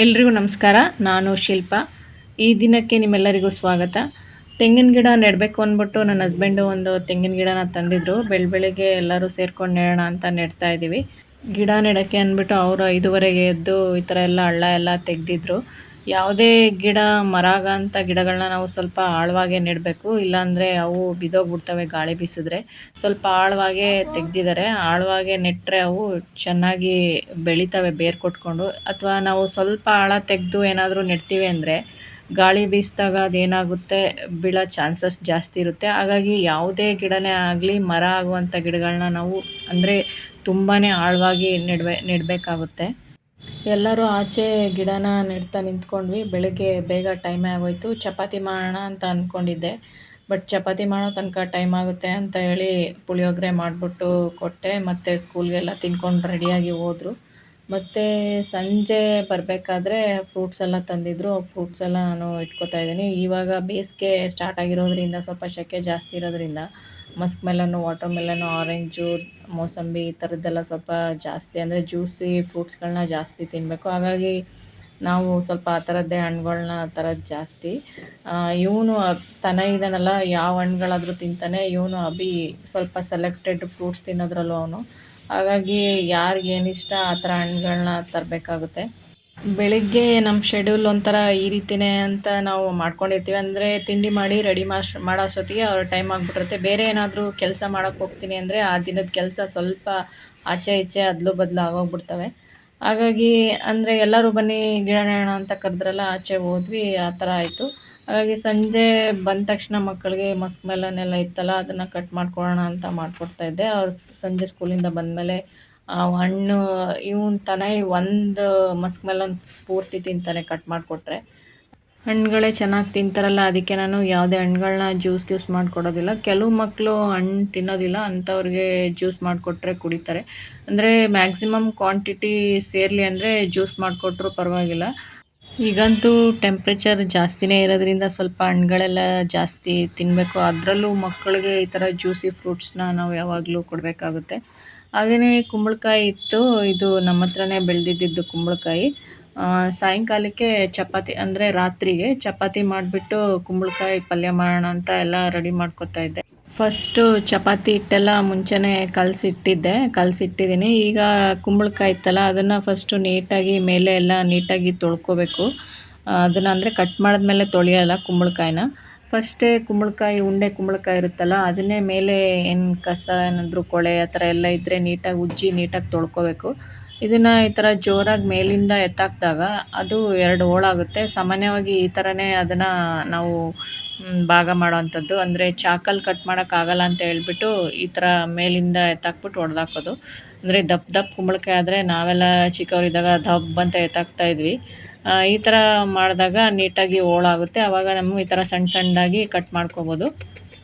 ಎಲ್ರಿಗೂ ನಮಸ್ಕಾರ. ನಾನು ಶಿಲ್ಪ. ಈ ದಿನಕ್ಕೆ ನಿಮ್ಮೆಲ್ಲರಿಗೂ ಸ್ವಾಗತ. ತೆಂಗಿನ ಗಿಡ ನೆಡಬೇಕು ಅಂದ್ಬಿಟ್ಟು ನನ್ನ ಹಸ್ಬೆಂಡು ಒಂದು ತೆಂಗಿನ ಗಿಡನ ತಂದಿದ್ರು. ಬೆಳಗ್ಗೆ ಎಲ್ಲರೂ ಸೇರ್ಕೊಂಡು ನೆಡೋಣ ಅಂತ ನೆಡ್ತಾ ಇದ್ದೀವಿ. ಗಿಡ ನೆಡೋಕ್ಕೆ ಅಂದ್ಬಿಟ್ಟು ಅವರು 5:30ಗೆ ಎದ್ದು ಈ ಥರ ಎಲ್ಲ ಹಳ್ಳ ಎಲ್ಲ ತೆಗೆದಿದ್ರು. ಯಾವುದೇ ಗಿಡ ಮರ ಗಿಡಗಳನ್ನ ನಾವು ಸ್ವಲ್ಪ ಆಳವಾಗೇ ನೆಡಬೇಕು, ಇಲ್ಲಾಂದರೆ ಅವು ಬಿದ್ದೋಗ್ಬಿಡ್ತವೆ ಗಾಳಿ ಬೀಸಿದ್ರೆ. ಸ್ವಲ್ಪ ಆಳವಾಗೇ ತೆಗೆದಿದ್ದಾರೆ. ಆಳವಾಗೇ ನೆಟ್ಟರೆ ಅವು ಚೆನ್ನಾಗಿ ಬೆಳಿತವೆ ಬೇರು ಕೊಟ್ಕೊಂಡು. ಅಥವಾ ನಾವು ಸ್ವಲ್ಪ ಆಳ ತೆಗೆದು ಏನಾದರೂ ನೆಡ್ತೀವಿ ಅಂದರೆ ಗಾಳಿ ಬೀಸಿದಾಗ ಅದೇನಾಗುತ್ತೆ, ಬೀಳೋ ಚಾನ್ಸಸ್ ಜಾಸ್ತಿ ಇರುತ್ತೆ. ಹಾಗಾಗಿ ಯಾವುದೇ ಗಿಡನೇ ಆಗಲಿ, ಮರ ಆಗುವಂಥ ಗಿಡಗಳನ್ನ ನಾವು ಅಂದರೆ ತುಂಬಾ ಆಳವಾಗಿ ನೆಡಬೇಕಾಗುತ್ತೆ. ಎಲ್ಲರೂ ಆಚೆ ಗಿಡನ ನೆಡ್ತಾ ನಿಂತ್ಕೊಂಡ್ವಿ. ಬೆಳಗ್ಗೆ ಬೇಗ ಟೈಮೇ ಆಗೋಯ್ತು. ಚಪಾತಿ ಮಾಡೋಣ ಅಂತ ಅಂದ್ಕೊಂಡಿದ್ದೆ, ಬಟ್ ಚಪಾತಿ ಮಾಡೋ ತನಕ ಟೈಮ್ ಆಗುತ್ತೆ ಅಂತ ಹೇಳಿ ಪುಳಿಯೋಗರೆ ಮಾಡಿಬಿಟ್ಟು ಕೊಟ್ಟೆ. ಮತ್ತು ಸ್ಕೂಲ್ಗೆಲ್ಲ ತಿನ್ಕೊಂಡು ರೆಡಿಯಾಗಿ ಹೋದರು. ಮತ್ತು ಸಂಜೆ ಬರಬೇಕಾದ್ರೆ ಫ್ರೂಟ್ಸ್ ಎಲ್ಲ ತಂದಿದ್ದರು. ಫ್ರೂಟ್ಸ್ ಎಲ್ಲ ನಾನು ಇಟ್ಕೋತಾ ಇದ್ದೀನಿ. ಇವಾಗ ಬೇಸಿಗೆ ಸ್ಟಾರ್ಟ್ ಆಗಿರೋದ್ರಿಂದ, ಸ್ವಲ್ಪ ಸೆಕೆ ಜಾಸ್ತಿ ಇರೋದ್ರಿಂದ ಮಸ್ಕ್ ಮೆಲನ್ನು, ವಾಟರ್ ಮೆಲನ್ನು, ಆರೆಂಜು, ಮೋಸಂಬಿ ಈ ಥರದ್ದೆಲ್ಲ ಸ್ವಲ್ಪ ಜಾಸ್ತಿ, ಅಂದರೆ ಜ್ಯೂಸಿ ಫ್ರೂಟ್ಸ್ಗಳನ್ನ ಜಾಸ್ತಿ ತಿನ್ನಬೇಕು. ಹಾಗಾಗಿ ನಾವು ಸ್ವಲ್ಪ ಆ ಥರದ್ದೇ ಹಣ್ಗಳ್ನ ತರೋದು ಜಾಸ್ತಿ. ಇವನು ಇದ್ದಾನಲ್ಲ, ಯಾವ ಹಣ್ಗಳಾದರೂ ತಿಂತಾನೆ. ಇವನು ಅಭಿ ಸ್ವಲ್ಪ ಸೆಲೆಕ್ಟೆಡ್ ಫ್ರೂಟ್ಸ್ ತಿನ್ನೋದ್ರಲ್ಲೂ ಅವನು. ಹಾಗಾಗಿ ಯಾರಿಗೇನಿಷ್ಟ ಆ ಥರ ಹಣ್ಗಳನ್ನ ತರಬೇಕಾಗುತ್ತೆ. ಬೆಳಿಗ್ಗೆ ನಮ್ಮ ಶೆಡ್ಯೂಲ್ ಒಂಥರ ಈ ರೀತಿಯೇ ಅಂತ ನಾವು ಮಾಡ್ಕೊಂಡಿರ್ತೀವಿ. ಅಂದರೆ ತಿಂಡಿ ಮಾಡಿ ರೆಡಿ ಮಾಡೋ ಅಷ್ಟೊತ್ತಿಗೆ ಅವ್ರ ಟೈಮ್ ಆಗಿಬಿಟ್ಟಿರುತ್ತೆ. ಬೇರೆ ಏನಾದರೂ ಕೆಲಸ ಮಾಡೋಕ್ಕೆ ಹೋಗ್ತೀನಿ ಅಂದರೆ ಆ ದಿನದ ಕೆಲಸ ಸ್ವಲ್ಪ ಆಚೆ ಈಚೆ ಅದಲು ಬದಲು ಆಗೋಗ್ಬಿಡ್ತವೆ. ಹಾಗಾಗಿ ಅಂದರೆ ಎಲ್ಲರೂ ಬನ್ನಿ ಗಿಡ ನೆಡೋಣ ಅಂತ ಕರೆದ್ರಲ್ಲ, ಆಚೆ ಹೋದ್ವಿ. ಆ ಥರ ಆಯಿತು. ಹಾಗಾಗಿ ಸಂಜೆ ಬಂದ ತಕ್ಷಣ ಮಕ್ಕಳಿಗೆ ಮಸ್ಕ್ ಮೆಲನ್ ಇತ್ತಲ್ಲ, ಅದನ್ನು ಕಟ್ ಮಾಡ್ಕೊಳ್ಳೋಣ ಅಂತ ಮಾಡಿಕೊಡ್ತಾಯಿದ್ದೆ. ಅವ್ರು ಸಂಜೆ ಸ್ಕೂಲಿಂದ ಬಂದಮೇಲೆ ಹಣ್ಣು ಇವನು ಒಂದು ಮಸ್ಕ್ ಮೆಲನ್ ಪೂರ್ತಿ ತಿಂತಾನೆ ಕಟ್ ಮಾಡಿಕೊಟ್ರೆ. ಹಣ್ಣುಗಳೇ ಚೆನ್ನಾಗಿ ತಿಂತಾರಲ್ಲ, ಅದಕ್ಕೆ ನಾನು ಯಾವುದೇ ಹಣ್ಣುಗಳನ್ನ ಜ್ಯೂಸ್ ಮಾಡಿಕೊಡೋದಿಲ್ಲ. ಕೆಲವು ಮಕ್ಕಳು ಹಣ್ಣು ತಿನ್ನೋದಿಲ್ಲ, ಅಂಥವ್ರಿಗೆ ಜ್ಯೂಸ್ ಮಾಡಿಕೊಟ್ರೆ ಕುಡಿತಾರೆ. ಅಂದರೆ ಮ್ಯಾಕ್ಸಿಮಮ್ ಕ್ವಾಂಟಿಟಿ ಸೇರಲಿ ಅಂದರೆ ಜ್ಯೂಸ್ ಮಾಡಿಕೊಟ್ರೂ ಪರವಾಗಿಲ್ಲ. ಈಗಂತೂ ಟೆಂಪ್ರೇಚರ್ ಜಾಸ್ತಿನೇ ಇರೋದ್ರಿಂದ ಸ್ವಲ್ಪ ಹಣ್ಣುಗಳೆಲ್ಲ ಜಾಸ್ತಿ ತಿನ್ನಬೇಕು. ಅದರಲ್ಲೂ ಮಕ್ಕಳಿಗೆ ಈ ಥರ ಜ್ಯೂಸಿ ಫ್ರೂಟ್ಸ್ನ ನಾವು ಯಾವಾಗಲೂ ಕೊಡಬೇಕಾಗುತ್ತೆ. ಹಾಗೆಯೇ ಕುಂಬಳಕಾಯಿ ಇತ್ತು. ಇದು ನಮ್ಮ ಹತ್ರನೇ ಬೆಳೆದಿದ್ದು ಕುಂಬಳಕಾಯಿ. ಸಾಯಂಕಾಲಕ್ಕೆ ಚಪಾತಿ, ಅಂದರೆ ರಾತ್ರಿಗೆ ಚಪಾತಿ ಮಾಡಿಬಿಟ್ಟು ಕುಂಬಳಕಾಯಿ ಪಲ್ಯ ಮಾಡೋಣ ಅಂತ ಎಲ್ಲ ರೆಡಿ ಮಾಡ್ಕೊತಾ ಇದ್ದೆ. ಫಸ್ಟು ಚಪಾತಿ ಹಿಟ್ಟೆಲ್ಲ ಮುಂಚೆನೇ ಕಲಸಿಟ್ಟಿದ್ದೀನಿ. ಈಗ ಕುಂಬಳಕಾಯಿ ಇತ್ತಲ್ಲ, ಅದನ್ನು ಫಸ್ಟು ನೀಟಾಗಿ ಮೇಲೆ ಎಲ್ಲ ನೀಟಾಗಿ ತೊಳ್ಕೊಬೇಕು. ಅದನ್ನು ಅಂದರೆ ಕಟ್ ಮಾಡಿದ್ಮೇಲೆ ತೊಳೆಯೋಲ್ಲ ಕುಂಬಳಕಾಯಿನ. ಫಸ್ಟೇ ಉಂಡೆ ಕುಂಬಳಕಾಯಿ ಇರುತ್ತಲ್ಲ, ಅದನ್ನೇ ಮೇಲೆ ಏನು ಕಸ ಏನಾದರೂ ಕೊಳೆ ಆ ಥರ ಎಲ್ಲ ಇದ್ದರೆ ನೀಟಾಗಿ ಉಜ್ಜಿ ನೀಟಾಗಿ ತೊಳ್ಕೊಬೇಕು. ಇದನ್ನು ಈ ಥರ ಜೋರಾಗಿ ಮೇಲಿಂದ ಎತ್ತಾಕಿದಾಗ ಅದು 2 ಹೋಳಾಗುತ್ತೆ. ಸಾಮಾನ್ಯವಾಗಿ ಈ ಥರನೇ ಅದನ್ನು ನಾವು ಭಾಗ ಮಾಡೋವಂಥದ್ದು. ಅಂದರೆ ಚಾಕಲ್ಲಿ ಕಟ್ ಮಾಡೋಕ್ಕಾಗಲ್ಲ ಅಂತ ಹೇಳ್ಬಿಟ್ಟು ಈ ಥರ ಮೇಲಿಂದ ಎತ್ತಾಕ್ಬಿಟ್ಟು ಹೊಡೆದಾಕೋದು. ಅಂದರೆ ದಪ್ಪ ಕುಂಬಳಕಾಯಿ ಆದರೆ ನಾವೆಲ್ಲ ಚಿಕ್ಕವರಿದ್ದಾಗ ದಬ್ ಅಂತ ಎತ್ತಾಕ್ತಾಯಿದ್ವಿ. ಈ ಥರ ಮಾಡಿದಾಗ ನೀಟಾಗಿ ಹೋಳಾಗುತ್ತೆ. ಆವಾಗ ನಾವು ಈ ಥರ ಸಣ್ಣದಾಗಿ ಕಟ್ ಮಾಡ್ಕೊಬೋದು.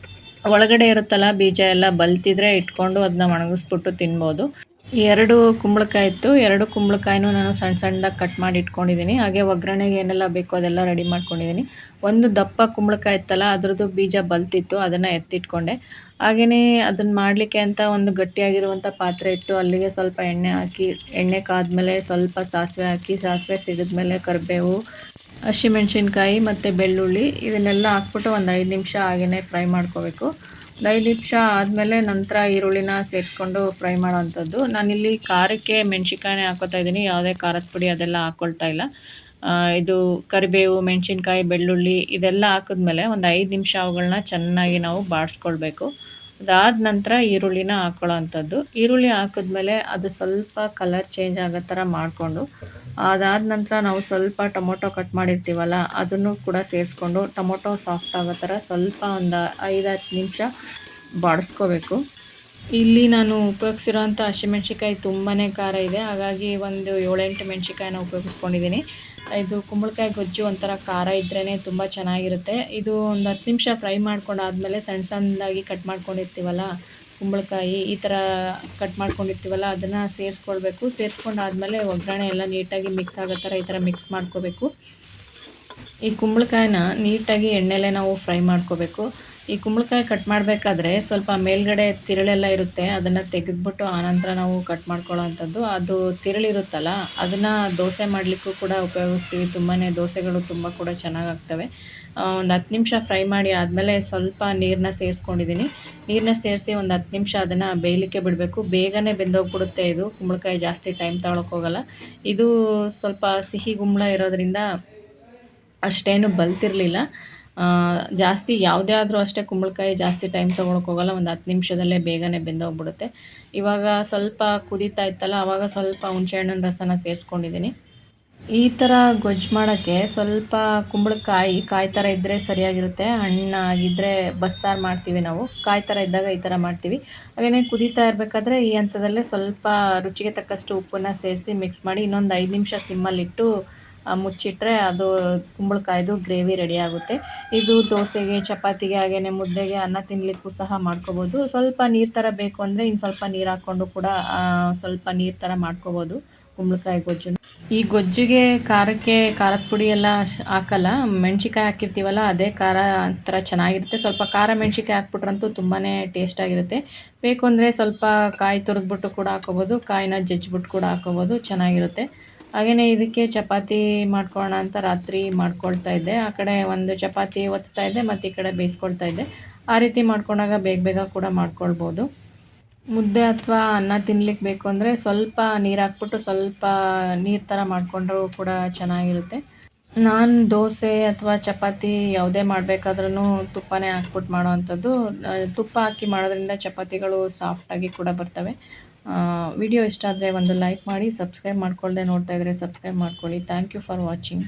ಒಳಗಡೆ ಇರುತ್ತಲ್ಲ ಬೀಜ ಎಲ್ಲ ಬಲ್ತಿದ್ರೆ ಇಟ್ಕೊಂಡು ಅದನ್ನ ಒಣಗಿಸ್ಬಿಟ್ಟು ತಿನ್ಬೋದು. 2 ಕುಂಬಳಕಾಯಿ ಇತ್ತು. 2 ಕುಂಬಳಕಾಯಿನೂ ನಾನು ಸಣ್ಣದಾಗಿ ಕಟ್ ಮಾಡಿ ಇಟ್ಕೊಂಡಿದ್ದೀನಿ. ಹಾಗೆ ಒಗ್ಗರಣೆಗೆ ಏನೆಲ್ಲ ಬೇಕೋ ಅದೆಲ್ಲ ರೆಡಿ ಮಾಡ್ಕೊಂಡಿದ್ದೀನಿ. ಒಂದು ದಪ್ಪ ಕುಂಬಳಕಾಯಿ ಇತ್ತಲ್ಲ, ಅದ್ರದ್ದು ಬೀಜ ಬಲ್ತಿತ್ತು, ಅದನ್ನು ಎತ್ತಿಟ್ಕೊಂಡೆ. ಹಾಗೆಯೇ ಅದನ್ನು ಮಾಡಲಿಕ್ಕೆ ಅಂತ ಒಂದು ಗಟ್ಟಿಯಾಗಿರುವಂಥ ಪಾತ್ರೆ ಇಟ್ಟು ಅಲ್ಲಿಗೆ ಸ್ವಲ್ಪ ಎಣ್ಣೆ ಹಾಕಿ, ಎಣ್ಣೆ ಕಾದ್ಮೇಲೆ ಸ್ವಲ್ಪ ಸಾಸಿವೆ ಹಾಕಿ, ಸಾಸಿವೆ ಸಿಡಿದ್ಮೇಲೆ ಕರಿಬೇವು, ಹಸಿಮೆಣ್ಸಿನ್ಕಾಯಿ ಮತ್ತು ಬೆಳ್ಳುಳ್ಳಿ ಇದನ್ನೆಲ್ಲ ಹಾಕ್ಬಿಟ್ಟು ಒಂದು 5 ನಿಮಿಷ ಹಾಗೆಯೇ ಫ್ರೈ ಮಾಡ್ಕೋಬೇಕು. 5 ನಿಮಿಷ ಆದಮೇಲೆ ನಂತರ ಈರುಳ್ಳಿನ ಸೇರಿಸ್ಕೊಂಡು ಫ್ರೈ ಮಾಡೋವಂಥದ್ದು. ನಾನಿಲ್ಲಿ ಖಾರಕ್ಕೆ ಮೆಣ್ಸಿನ್ಕಾಯಿನೇ ಹಾಕ್ಕೋತಾ ಇದ್ದೀನಿ, ಯಾವುದೇ ಖಾರದ ಪುಡಿ ಅದೆಲ್ಲ ಹಾಕ್ಕೊಳ್ತಾ ಇಲ್ಲ. ಇದು ಕರಿಬೇವು, ಮೆಣಸಿನ್ಕಾಯಿ, ಬೆಳ್ಳುಳ್ಳಿ ಇದೆಲ್ಲ ಹಾಕಿದ್ಮೇಲೆ ಒಂದು 5 ನಿಮಿಷ ಅವುಗಳನ್ನ ಚೆನ್ನಾಗಿ ನಾವು ಬಾಡಿಸ್ಕೊಳ್ಬೇಕು. ಅದಾದ ನಂತರ ಈರುಳ್ಳಿನ ಹಾಕ್ಕೊಳ್ಳೋ ಅಂಥದ್ದು. ಈರುಳ್ಳಿ ಹಾಕಿದ್ಮೇಲೆ ಅದು ಸ್ವಲ್ಪ ಕಲರ್ ಚೇಂಜ್ ಆಗೋ ಥರ ಮಾಡಿಕೊಂಡು, ಅದಾದ ನಂತರ ನಾವು ಸ್ವಲ್ಪ ಟೊಮೊಟೊ ಕಟ್ ಮಾಡಿರ್ತೀವಲ್ಲ, ಅದನ್ನು ಕೂಡ ಸೇರಿಸ್ಕೊಂಡು ಟೊಮೊಟೊ ಸಾಫ್ಟ್ ಆಗೋ ಥರ ಸ್ವಲ್ಪ ಒಂದು 5-10 ನಿಮಿಷ ಬಾಡಿಸ್ಕೋಬೇಕು. ಇಲ್ಲಿ ನಾನು ಉಪಯೋಗಿಸಿರೋಂಥ ಹಸಿಮೆಣ್ಸಿನ್ಕಾಯಿ ತುಂಬಾ ಖಾರ ಇದೆ. ಹಾಗಾಗಿ ಒಂದು 7-8 ಮೆಣ್ಸಿನ್ಕಾಯಿನ ಉಪಯೋಗಿಸ್ಕೊಂಡಿದ್ದೀನಿ. ಇದು ಕುಂಬಳಕಾಯಿ ಗೊಜ್ಜು ಒಂಥರ ಖಾರ ಇದ್ರೇ ತುಂಬ ಚೆನ್ನಾಗಿರುತ್ತೆ. ಇದು ಒಂದು 10 ನಿಮಿಷ ಫ್ರೈ ಮಾಡ್ಕೊಂಡಾದ್ಮೇಲೆ ಸಣ್ಣದಾಗಿ ಕಟ್ ಮಾಡ್ಕೊಂಡಿರ್ತೀವಲ್ಲ ಕುಂಬಳಕಾಯಿ, ಈ ಥರ ಕಟ್ ಮಾಡ್ಕೊಂಡಿರ್ತೀವಲ್ಲ ಅದನ್ನು ಸೇರಿಸ್ಕೊಳ್ಬೇಕು. ಸೇರಿಸ್ಕೊಂಡಾದ್ಮೇಲೆ ಒಗ್ಗರಣೆ ಎಲ್ಲ ನೀಟಾಗಿ ಮಿಕ್ಸ್ ಆಗೋ ಥರ ಈ ಥರ ಮಿಕ್ಸ್ ಮಾಡ್ಕೋಬೇಕು. ಈ ಕುಂಬಳಕಾಯಿನ ನೀಟಾಗಿ ಎಣ್ಣೆಲೇ ನಾವು ಫ್ರೈ ಮಾಡ್ಕೋಬೇಕು. ಈ ಕುಂಬಳಕಾಯಿ ಕಟ್ ಮಾಡಬೇಕಾದ್ರೆ ಸ್ವಲ್ಪ ಮೇಲ್ಗಡೆ ತಿರುಳೆಲ್ಲ ಇರುತ್ತೆ, ಅದನ್ನು ತೆಗೆದ್ಬಿಟ್ಟು ಆನಂತರ ನಾವು ಕಟ್ ಮಾಡ್ಕೊಳ್ಳೋ ಅಂಥದ್ದು. ಅದು ತಿರುಳಿರುತ್ತಲ್ಲ, ಅದನ್ನು ದೋಸೆ ಮಾಡಲಿಕ್ಕೂ ಕೂಡ ಉಪಯೋಗಿಸ್ತೀವಿ. ತುಂಬಾ ದೋಸೆಗಳು ತುಂಬ ಕೂಡ ಚೆನ್ನಾಗಾಗ್ತವೆ. ಒಂದು 10 ನಿಮಿಷ ಫ್ರೈ ಮಾಡಿ ಆದಮೇಲೆ ಸ್ವಲ್ಪ ನೀರನ್ನ ಸೇರಿಸ್ಕೊಂಡಿದ್ದೀನಿ. ನೀರನ್ನ ಸೇರಿಸಿ ಒಂದು 10 ನಿಮಿಷ ಅದನ್ನು ಬೇಯಲಿಕ್ಕೆ ಬಿಡಬೇಕು. ಬೇಗನೆ ಬೆಂದೋಗ್ಬಿಡುತ್ತೆ ಇದು. ಕುಂಬಳಕಾಯಿ ಜಾಸ್ತಿ ಟೈಮ್ ತಗೊಳಕ್ಕೋಗಲ್ಲ. ಇದು ಸ್ವಲ್ಪ ಸಿಹಿ ಗುಂಬಳ ಇರೋದ್ರಿಂದ ಅಷ್ಟೇನು ಬಲ್ತಿರಲಿಲ್ಲ. ಜಾಸ್ತಿ ಯಾವುದೇ ಆದರೂ ಅಷ್ಟೇ ಕುಂಬಳಕಾಯಿ ಜಾಸ್ತಿ ಟೈಮ್ ತೊಗೊಳಕ್ಕೋಗಲ್ಲ. ಒಂದು 10 ನಿಮಿಷದಲ್ಲೇ ಬೇಗನೆ ಬೆಂದೋಗ್ಬಿಡುತ್ತೆ. ಇವಾಗ ಸ್ವಲ್ಪ ಕುದೀತಾ ಇತ್ತಲ್ಲ, ಆವಾಗ ಸ್ವಲ್ಪ ಹುಣಸೆಹಣ್ಣಿನ ರಸನ ಸೇರಿಸ್ಕೊಂಡಿದ್ದೀನಿ. ಈ ಥರ ಗೊಜ್ಜು ಮಾಡೋಕ್ಕೆ ಸ್ವಲ್ಪ ಕುಂಬಳಕಾಯಿ ಕಾಯಿ ಥರ ಇದ್ದರೆ ಸರಿಯಾಗಿರುತ್ತೆ. ಹಣ್ಣಾಗಿದ್ದರೆ ಬಸ್ಸಾರು ಮಾಡ್ತೀವಿ ನಾವು. ಕಾಯಿ ಥರ ಇದ್ದಾಗ ಈ ಥರ ಮಾಡ್ತೀವಿ. ಹಾಗೆಯೇ ಕುದೀತಾ ಇರಬೇಕಾದ್ರೆ ಈ ಹಂತದಲ್ಲೇ ಸ್ವಲ್ಪ ರುಚಿಗೆ ತಕ್ಕಷ್ಟು ಉಪ್ಪನ್ನು ಸೇರಿಸಿ ಮಿಕ್ಸ್ ಮಾಡಿ ಇನ್ನೊಂದು 5 ನಿಮಿಷ ಸಿಮ್ಮಲ್ಲಿಟ್ಟು ಮುಚ್ಚಿಟ್ರೆ ಅದು ಕುಂಬಳಕಾಯ್ದು ಗ್ರೇವಿ ರೆಡಿ ಆಗುತ್ತೆ. ಇದು ದೋಸೆಗೆ, ಚಪಾತಿಗೆ, ಹಾಗೆಯೇ ಮುದ್ದೆಗೆ, ಅನ್ನ ತಿನ್ನಲಿಕ್ಕೂ ಸಹ ಮಾಡ್ಕೋಬೋದು. ಸ್ವಲ್ಪ ನೀರು ಥರ ಬೇಕು ಅಂದರೆ ಇನ್ನು ಸ್ವಲ್ಪ ನೀರು ಹಾಕ್ಕೊಂಡು ಕೂಡ ಸ್ವಲ್ಪ ನೀರು ಥರ ಮಾಡ್ಕೋಬೋದು ಕುಂಬಳಕಾಯಿ ಗೊಜ್ಜು. ಈ ಗೊಜ್ಜಿಗೆ ಖಾರಕ್ಕೆ ಖಾರದ ಪುಡಿ ಎಲ್ಲ ಹಾಕಲ್ಲ. ಮೆಣ್ಸಿಕಾಯಿ ಹಾಕಿರ್ತೀವಲ್ಲ, ಅದೇ ಖಾರ ಒಂಥರ ಚೆನ್ನಾಗಿರುತ್ತೆ. ಸ್ವಲ್ಪ ಖಾರ ಮೆಣ್ಸಿಕಾಯಿ ಹಾಕ್ಬಿಟ್ರಂತೂ ತುಂಬಾ ಟೇಸ್ಟಾಗಿರುತ್ತೆ. ಬೇಕು ಅಂದರೆ ಸ್ವಲ್ಪ ಕಾಯಿ ತುರಿದ್ಬಿಟ್ಟು ಕೂಡ ಹಾಕ್ಕೋಬೋದು, ಕಾಯಿನ ಜಜ್ಜಿಬಿಟ್ಟು ಕೂಡ ಹಾಕ್ಕೋಬೋದು, ಚೆನ್ನಾಗಿರುತ್ತೆ. ಹಾಗೆಯೇ ಇದಕ್ಕೆ ಚಪಾತಿ ಮಾಡ್ಕೊಳ್ಳೋಣ ಅಂತ ರಾತ್ರಿ ಮಾಡ್ಕೊಳ್ತಾ ಇದ್ದೆ. ಆ ಕಡೆ ಒಂದು ಚಪಾತಿ ಒತ್ತಾ ಇದ್ದೆ ಮತ್ತು ಈ ಕಡೆ ಬೇಯಿಸ್ಕೊಳ್ತಾ ಇದ್ದೆ. ಆ ರೀತಿ ಮಾಡ್ಕೊಂಡಾಗ ಬೇಗ ಬೇಗ ಕೂಡ ಮಾಡ್ಕೊಳ್ಬೋದು. ಮುದ್ದೆ ಅಥವಾ ಅನ್ನ ತಿನ್ಲಿಕ್ಕೆ ಬೇಕು ಅಂದರೆ ಸ್ವಲ್ಪ ನೀರು ಹಾಕ್ಬಿಟ್ಟು ಸ್ವಲ್ಪ ನೀರು ಥರ ಮಾಡಿಕೊಂಡ್ರೂ ಕೂಡ ಚೆನ್ನಾಗಿರುತ್ತೆ. ನಾನು ದೋಸೆ ಅಥವಾ ಚಪಾತಿ ಯಾವುದೇ ಮಾಡಬೇಕಾದ್ರೂ ತುಪ್ಪನೇ ಹಾಕ್ಬಿಟ್ಟು ಮಾಡೋವಂಥದ್ದು. ತುಪ್ಪ ಹಾಕಿ ಮಾಡೋದ್ರಿಂದ ಚಪಾತಿಗಳು ಸಾಫ್ಟಾಗಿ ಕೂಡ ಬರ್ತವೆ. ವಿಡಿಯೋ ಇಷ್ಟ ಆದರೆ ಒಂದು ಲೈಕ್ ಮಾಡಿ, ಸಬ್ಸ್ಕ್ರೈಬ್ ಮಾಡ್ಕೊಳ್ದೆ ನೋಡ್ತಾ ಇದ್ದರೆ ಸಬ್ಸ್ಕ್ರೈಬ್ ಮಾಡ್ಕೊಳ್ಳಿ. Thank you for watching.